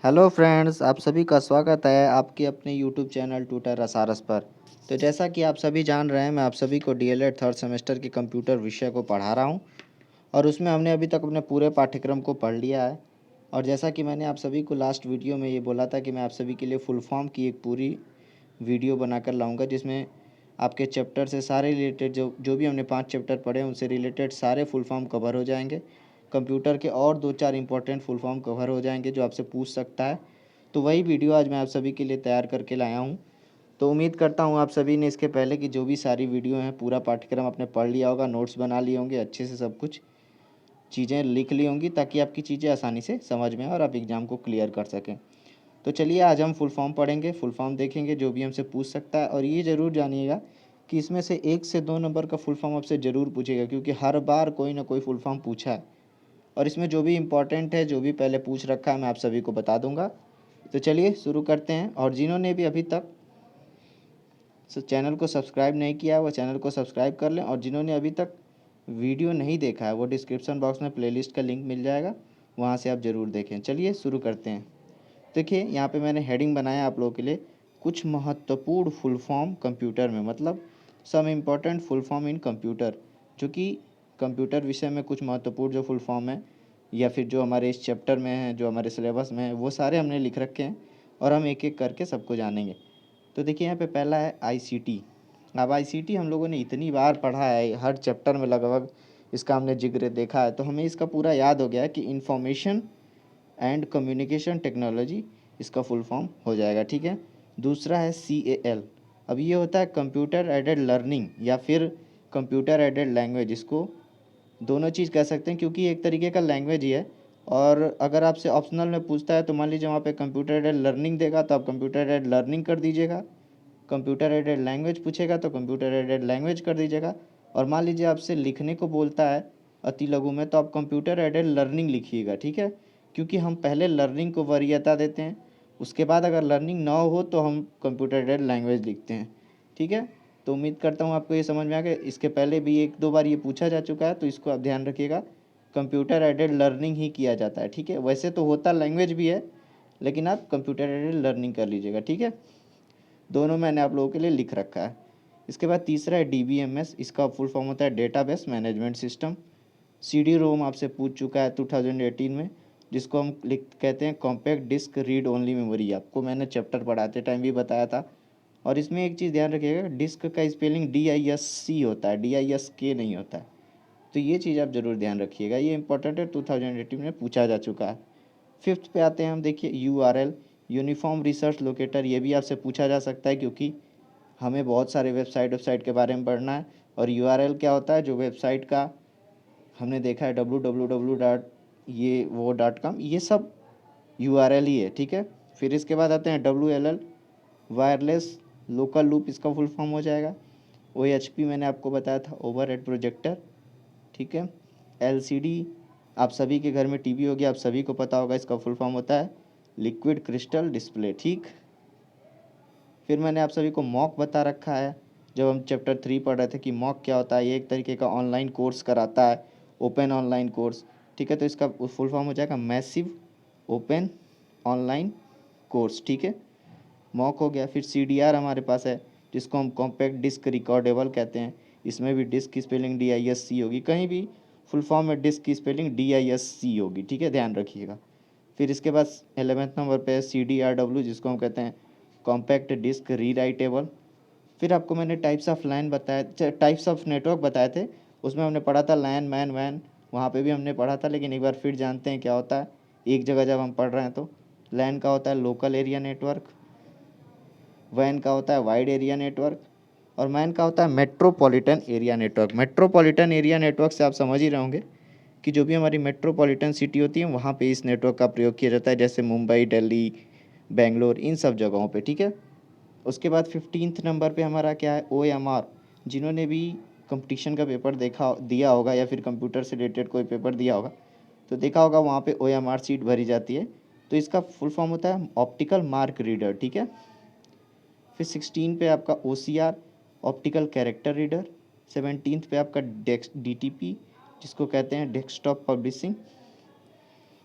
Hello friends, आप सभी का स्वागत है आपके अपने यूट्यूब चैनल ट्यूटर रसारस पर। तो जैसा कि आप सभी जान रहे हैं, मैं आप सभी को डीएलएड थर्ड सेमेस्टर के कंप्यूटर विषय को पढ़ा रहा हूं और उसमें हमने अभी तक अपने पूरे पाठ्यक्रम को पढ़ लिया है। और जैसा कि मैंने आप सभी को लास्ट वीडियो में ये बोला था कि मैं आप सभी के लिए फुल फॉर्म की एक पूरी वीडियो बनाकर लाऊंगा, जिसमें आपके चैप्टर से सारे रिलेटेड जो जो भी हमने 5 चैप्टर पढ़े हैं उनसे रिलेटेड सारे फुल फॉर्म कवर हो जाएंगे। कंप्यूटर के और 2-4 इंपॉर्टेंट फुल फॉर्म कवर हो जाएंगे जो आपसे पूछ सकता है। तो वही वीडियो आज मैं आप सभी के लिए तैयार करके लाया हूँ। तो उम्मीद करता हूँ आप सभी ने इसके पहले की जो भी सारी वीडियो हैं पूरा पाठ्यक्रम आपने पढ़ लिया होगा, नोट्स बना लिए होंगे, अच्छे से सब कुछ चीज़ें लिख ली होंगी ताकि आपकी चीज़ें आसानी से समझ में आए और आप एग्ज़ाम को क्लियर कर सकें। तो चलिए आज हम फुल फॉर्म पढ़ेंगे, फुल फॉर्म देखेंगे जो भी हमसे पूछ सकता है। और ये ज़रूर जानिएगा कि इसमें से 1 से 2 नंबर का फुल फॉर्म आपसे ज़रूर पूछेगा, क्योंकि हर बार कोई ना कोई फुल फॉर्म पूछा है। और इसमें जो भी इम्पोर्टेंट है, जो भी पहले पूछ रखा है, मैं आप सभी को बता दूंगा। तो चलिए शुरू करते हैं। और जिन्होंने भी अभी तक चैनल को सब्सक्राइब नहीं किया है वो चैनल को सब्सक्राइब कर लें, और जिन्होंने अभी तक वीडियो नहीं देखा है वो डिस्क्रिप्शन बॉक्स में प्लेलिस्ट का लिंक मिल जाएगा, वहाँ से आप ज़रूर देखें। चलिए शुरू करते हैं। देखिए यहाँ पे मैंने हेडिंग बनाया आप लोगों के लिए, कुछ महत्वपूर्ण फुल फॉर्म कंप्यूटर में, मतलब some important full form in computer, जो कि कंप्यूटर विषय में कुछ महत्वपूर्ण जो फुल फॉर्म है या फिर जो हमारे इस चैप्टर में है, जो हमारे सिलेबस में है, वो सारे हमने लिख रखे हैं और हम एक एक करके सबको जानेंगे। तो देखिए यहाँ पे पहला है आईसीटी। अब आईसीटी हम लोगों ने इतनी बार पढ़ा है, हर चैप्टर में लगभग इसका हमने जिक्र देखा है, तो हमें इसका पूरा याद हो गया है कि इंफॉर्मेशन एंड कम्युनिकेशन टेक्नोलॉजी इसका फुल फॉर्म हो जाएगा। ठीक है। दूसरा है CAL। अब ये होता है कंप्यूटर एडेड लर्निंग या फिर कंप्यूटर एडेड लैंग्वेज, इसको दोनों चीज़ कह सकते हैं क्योंकि एक तरीके का लैंग्वेज ही है। और अगर आपसे ऑप्शनल में पूछता है तो मान लीजिए वहाँ पे कंप्यूटर एडेड लर्निंग देगा तो आप कंप्यूटर एडेड लर्निंग कर दीजिएगा, कंप्यूटर एडेड लैंग्वेज पूछेगा तो कंप्यूटर एडेड लैंग्वेज कर दीजिएगा। और मान लीजिए आपसे लिखने को बोलता है अति लघु में, तो आप कंप्यूटर एडेड लर्निंग लिखिएगा। ठीक है, क्योंकि हम पहले लर्निंग को वरीयता देते हैं, उसके बाद अगर लर्निंग ना हो तो हम कंप्यूटर एडेड लैंग्वेज लिखते हैं। ठीक है। तो उम्मीद करता हूँ आपको ये समझ में आ गया। इसके पहले भी 1-2 बार ये पूछा जा चुका है, तो इसको आप ध्यान रखिएगा, कंप्यूटर एडेड लर्निंग ही किया जाता है। ठीक है, वैसे तो होता लैंग्वेज भी है, लेकिन आप कंप्यूटर एडेड लर्निंग कर लीजिएगा। ठीक है, दोनों मैंने आप लोगों के लिए लिख रखा है। इसके बाद तीसरा है DBMS। इसका फुल फॉर्म होता है डेटाबेस मैनेजमेंट सिस्टम। CD-ROM आपसे पूछ चुका है 2018 में, जिसको हम लिख कहते हैं compact disc read only memory. आपको मैंने चैप्टर पढ़ाते टाइम भी बताया था। और इसमें एक चीज़ ध्यान रखिएगा, डिस्क का स्पेलिंग DISC होता है, DISK नहीं होता है। तो ये चीज़ आप ज़रूर ध्यान रखिएगा, ये इंपॉर्टेंट है, 2018 में पूछा जा चुका है। फिफ्थ पे आते हैं हम। देखिए URL यूनिफॉर्म रिसर्च लोकेटर, ये भी आपसे पूछा जा सकता है क्योंकि हमें बहुत सारे वेबसाइट के बारे में पढ़ना है। और URL क्या होता है, जो वेबसाइट का हमने देखा है www डॉट ये वो .com, ये सब URL ही है। ठीक है। फिर इसके बाद आते हैं WLL वायरलेस लोकल लूप, इसका फुल फॉर्म हो जाएगा। OHP मैंने आपको बताया था, ओवर हेड प्रोजेक्टर। ठीक है। LCD, आप सभी के घर में टीवी होगी, आप सभी को पता होगा, इसका फुल फॉर्म होता है लिक्विड क्रिस्टल डिस्प्ले। ठीक। फिर मैंने आप सभी को मॉक बता रखा है जब हम चैप्टर 3 पढ़ रहे थे कि मॉक क्या होता है। ये एक तरीके का ऑनलाइन कोर्स कराता है, ओपन ऑनलाइन कोर्स। ठीक है, तो इसका फुल फॉर्म हो जाएगा मैसिव ओपन ऑनलाइन कोर्स। ठीक है, मॉक हो गया। फिर CDR हमारे पास है, जिसको हम कॉम्पैक्ट डिस्क रिकॉर्डेबल कहते हैं। इसमें भी डिस्क की स्पेलिंग DISC होगी, कहीं भी फुल फॉर्म में डिस्क की स्पेलिंग DISC होगी। ठीक है, ध्यान रखिएगा। फिर इसके बाद 11th नंबर पे है CDRW, जिसको हम कहते हैं कॉम्पैक्ट डिस्क रीराइटेबल। फिर आपको मैंने टाइप्स ऑफ लैन बताया, टाइप्स ऑफ नेटवर्क बताए थे, उसमें हमने पढ़ा था लैन मैन वैन, वहाँ पे भी हमने पढ़ा था, लेकिन एक बार फिर जानते हैं क्या होता है एक जगह जब हम पढ़ रहे हैं। तो लैन का होता है लोकल एरिया नेटवर्क, वैन का होता है वाइड एरिया नेटवर्क, और मैन का होता है metropolitan area network. Metropolitan area network से आप समझ ही रहे होंगे कि जो भी हमारी मेट्रोपॉलिटन सिटी होती है वहाँ पे इस नेटवर्क का प्रयोग किया जाता है, जैसे मुंबई, दिल्ली, बेंगलोर, इन सब जगहों पे। ठीक है। उसके बाद 15th नंबर पे हमारा क्या है, OMR। जिन्होंने भी कंपटीशन का पेपर देखा दिया होगा या फिर कंप्यूटर से रिलेटेड कोई पेपर दिया होगा तो देखा होगा वहाँ पे OMR सीट भरी जाती है। तो इसका फुल फॉर्म होता है ऑप्टिकल मार्क रीडर। ठीक है। फिर 16 पे आपका OCR optical character reader. 17th पे आपका DTP, जिसको कहते हैं डेस्कटॉप पब्लिशिंग।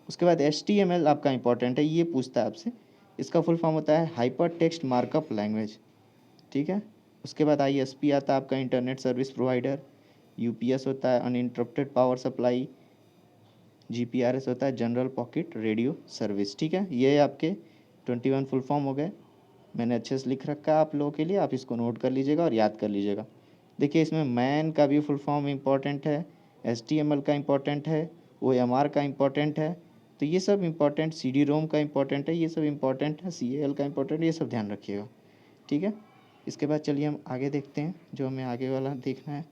उसके बाद HTML आपका इंपॉर्टेंट है, ये पूछता है आपसे। इसका फुल फॉर्म होता है हाइपर टेक्स्ट मार्कअप लैंग्वेज, ठीक है। उसके बाद ISP आता है आपका इंटरनेट सर्विस प्रोवाइडर, UPS होता है अनइंटरप्टेड पावर सप्लाई, GPRS होता है जनरल पॉकेट रेडियो सर्विस, ठीक है। ये आपके 21 फुल फॉर्म हो गए। मैंने अच्छे से लिख रखा है आप लोगों के लिए, आप इसको नोट कर लीजिएगा और याद कर लीजिएगा। देखिए इसमें मैन का भी फुल फॉर्म इम्पॉर्टेंट है, HTML का इम्पॉर्टेंट है, OMR का इम्पॉर्टेंट है। तो ये सब इम्पॉर्टेंट, CD-ROM का इम्पॉर्टेंट है, ये सब इम्पॉर्टेंट है, CAL का इम्पॉर्टेंट है, ये सब ध्यान रखिएगा, ठीक है। इसके बाद चलिए हम आगे देखते हैं, जो हमें आगे वाला देखना है।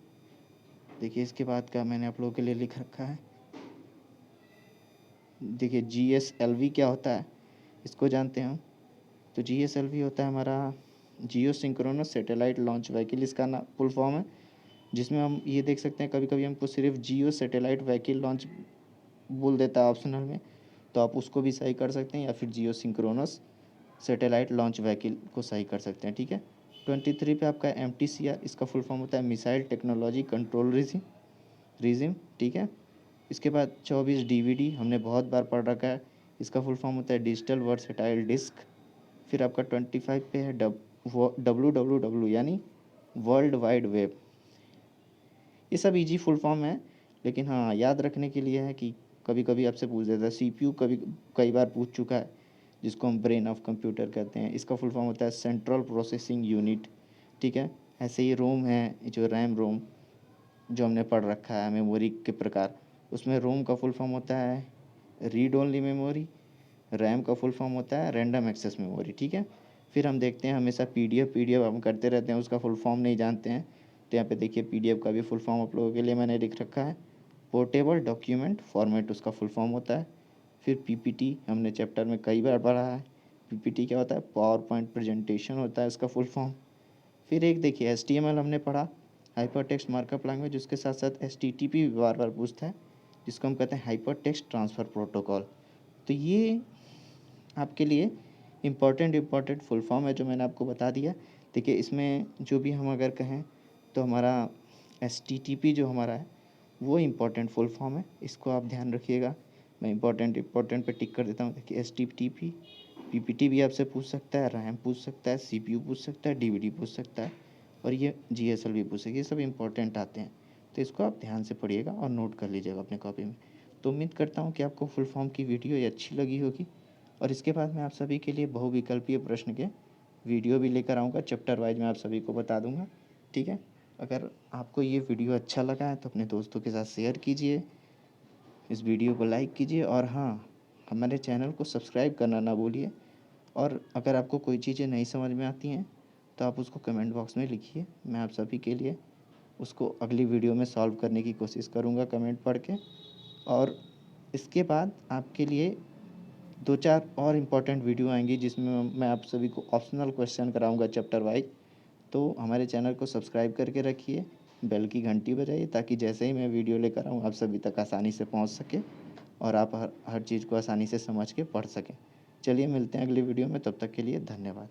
देखिए इसके बाद का मैंने आप लोगों के लिए लिख रखा है। देखिए GSLV क्या होता है, इसको जानते हैं हम। तो GSLV होता है हमारा जियो सिंक्रोनस सैटेलाइट लॉन्च व्हीकल, इसका ना फुल फॉर्म है। जिसमें हम ये देख सकते हैं कभी कभी हमको सिर्फ जियो सैटेलाइट व्हीकल लॉन्च बोल देता है ऑप्शनल में, तो आप उसको भी सही कर सकते हैं, या फिर जियो सिंक्रोनस सैटेलाइट लॉन्च व्हीकल को सही कर सकते हैं, ठीक है। 23 पे आपका MTCR, इसका फुल फॉर्म होता है मिसाइल टेक्नोलॉजी कंट्रोल रिजिम, ठीक है। इसके बाद 24 DVD हमने बहुत बार पढ़ रखा है, इसका फुल फॉर्म होता है डिजिटल वर्सटाइल डिस्क। फिर आपका 25 पे है WWW यानी वर्ल्ड वाइड वेब। ये सब इजी फुल फॉर्म है, लेकिन हाँ याद रखने के लिए है कि कभी कभी आपसे पूछ देता है। CPU कई बार पूछ चुका है, जिसको हम ब्रेन ऑफ कंप्यूटर कहते हैं। इसका फुल फॉर्म होता है सेंट्रल प्रोसेसिंग यूनिट, ठीक है। ऐसे ही रोम है, जो रैम रोम जो हमने पढ़ रखा है मेमोरी के प्रकार, उसमें रोम का फुल फॉर्म होता है रीड ओनली मेमोरी, रैम का फुल फॉर्म होता है रैंडम एक्सेस मेमोरी, ठीक है। फिर हम देखते हैं हमेशा PDF हम करते रहते हैं, उसका फुल फॉर्म नहीं जानते हैं। तो यहाँ पे देखिए PDF का भी फुल फॉर्म आप लोगों के लिए मैंने लिख रखा है, पोर्टेबल डॉक्यूमेंट फॉर्मेट उसका फुल फॉर्म होता है। फिर PPT हमने चैप्टर में कई बार पढ़ा है। PPT क्या होता है, पावर पॉइंट प्रेजेंटेशन होता है इसका फुल फॉर्म। फिर एक देखिए HTML हमने पढ़ा, हाइपर टेक्स्ट मार्कअप लैंग्वेज, उसके साथ साथ HTTP भी बार बार पूछता है, जिसको हम कहते हैं हाइपर टेक्स्ट ट्रांसफ़र प्रोटोकॉल। तो ये आपके लिए इम्पॉर्टेंट फुल फॉर्म है जो मैंने आपको बता दिया। देखिए इसमें जो भी हम अगर कहें तो हमारा HTTP जो हमारा है वो इम्पॉर्टेंट फुल फॉर्म है, इसको आप ध्यान रखिएगा। मैं इम्पॉर्टेंट पे टिक कर देता हूँ। देखिए HTTP, PPT भी आपसे पूछ सकता है, रैम पूछ सकता है, CPU पूछ सकता है, DVD पूछ सकता है, और ये GSL भी पूछ सकता है। ये सब इम्पोर्टेंट आते हैं, तो इसको आप ध्यान से पढ़िएगा और नोट कर लीजिएगा अपने कॉपी में। तो उम्मीद करता हूँ कि आपको फुल फॉर्म की वीडियो ये अच्छी लगी होगी, और इसके बाद मैं आप सभी के लिए बहुविकल्पीय प्रश्न के वीडियो भी लेकर आऊँगा, चैप्टर वाइज मैं आप सभी को बता दूँगा, ठीक है। अगर आपको ये वीडियो अच्छा लगा है तो अपने दोस्तों के साथ शेयर कीजिए, इस वीडियो को लाइक कीजिए, और हाँ, हमारे चैनल को सब्सक्राइब करना ना भूलिए। और अगर आपको कोई चीज़ें नहीं समझ में आती हैं तो आप उसको कमेंट बॉक्स में लिखिए, मैं आप सभी के लिए उसको अगली वीडियो में सॉल्व करने की कोशिश करूँगा कमेंट पढ़ के। और इसके बाद आपके लिए 2-4 और इम्पोर्टेंट वीडियो आएंगी, जिसमें मैं आप सभी को ऑप्शनल क्वेश्चन कराऊंगा चैप्टर वाइज। तो हमारे चैनल को सब्सक्राइब करके रखिए, बेल की घंटी बजाइए, ताकि जैसे ही मैं वीडियो लेकर आऊँ आप सभी तक आसानी से पहुँच सके, और आप हर चीज़ को आसानी से समझ के पढ़ सकें। चलिए मिलते हैं अगली वीडियो में, तब तक के लिए धन्यवाद।